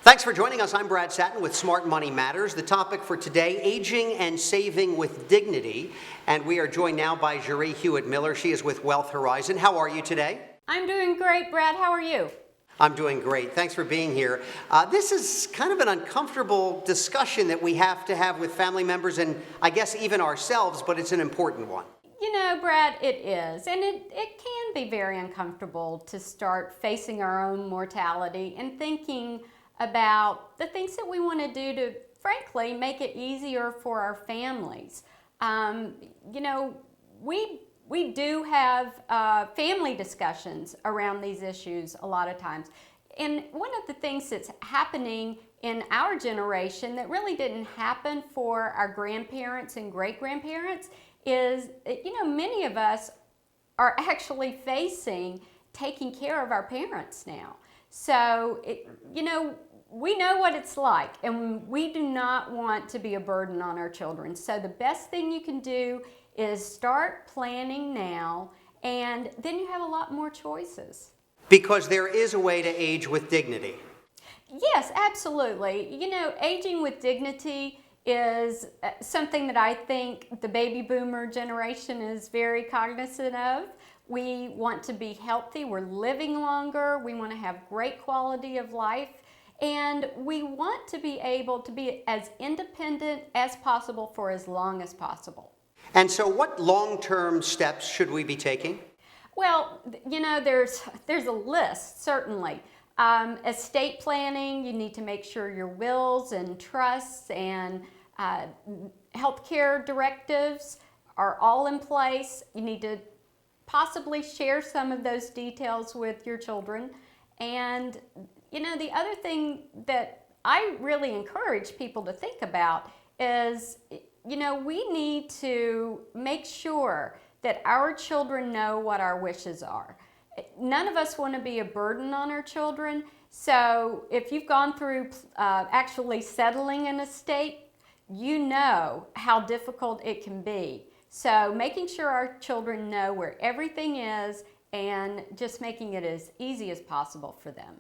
Thanks for joining us. I'm Brad Satin with Smart Money Matters. The topic for today, aging and saving with dignity. And we are joined now by Jerrí Hewett Miller. She is with Wealth Horizon. How are you today? I'm doing great, Brad. How are you? I'm doing great. Thanks for being here. This is kind of an uncomfortable discussion that we have to have with family members and I guess even ourselves, but it's an important one. You know, Brad, it is. And it can be very uncomfortable to start facing our own mortality and thinking about the things that we want to do to, frankly, make it easier for our families. You know, we do have family discussions around these issues a lot of times. And one of the things that's happening in our generation that really didn't happen for our grandparents and great-grandparents is, you know, many of us are actually facing taking care of our parents now. So, you know, we know what it's like, and we do not want to be a burden on our children. So the best thing you can do is start planning now, and then you have a lot more choices. Because there is a way to age with dignity. Yes, absolutely. You know, aging with dignity is something that I think the baby boomer generation is very cognizant of. We want to be healthy, we're living longer, we want to have great quality of life, and we want to be able to be as independent as possible for as long as possible. And so what long-term steps should we be taking? Well, you know, there's a list, certainly. Estate planning, you need to make sure your wills and trusts and healthcare directives are all in place. You need to possibly share some of those details with your children. And, you know, the other thing that I really encourage people to think about is, you know, we need to make sure that our children know what our wishes are. None of us want to be a burden on our children. So if you've gone through actually settling an estate, you know how difficult it can be. So making sure our children know where everything is and just making it as easy as possible for them.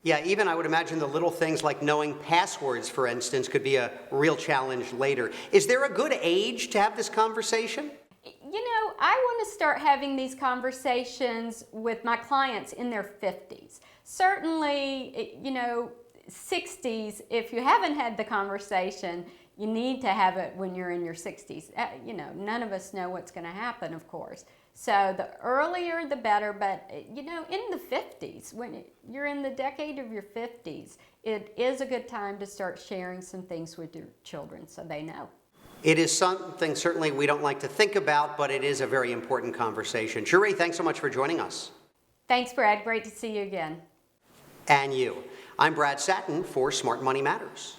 Yeah, even I would imagine the little things like knowing passwords, for instance, could be a real challenge later. Is there a good age to have this conversation? You know, I want to start having these conversations with my clients in their 50s. Certainly, you know, 60s, if you haven't had the conversation, you need to have it when you're in your 60s. You know, none of us know what's going to happen, of course. So the earlier the better, but you know, in the 50s, when you're in the decade of your 50s, it is a good time to start sharing some things with your children so they know. It is something certainly we don't like to think about, but it is a very important conversation. Jerrí, thanks so much for joining us. Thanks, Brad. Great to see you again. And you. I'm Brad Satin for Smart Money Matters.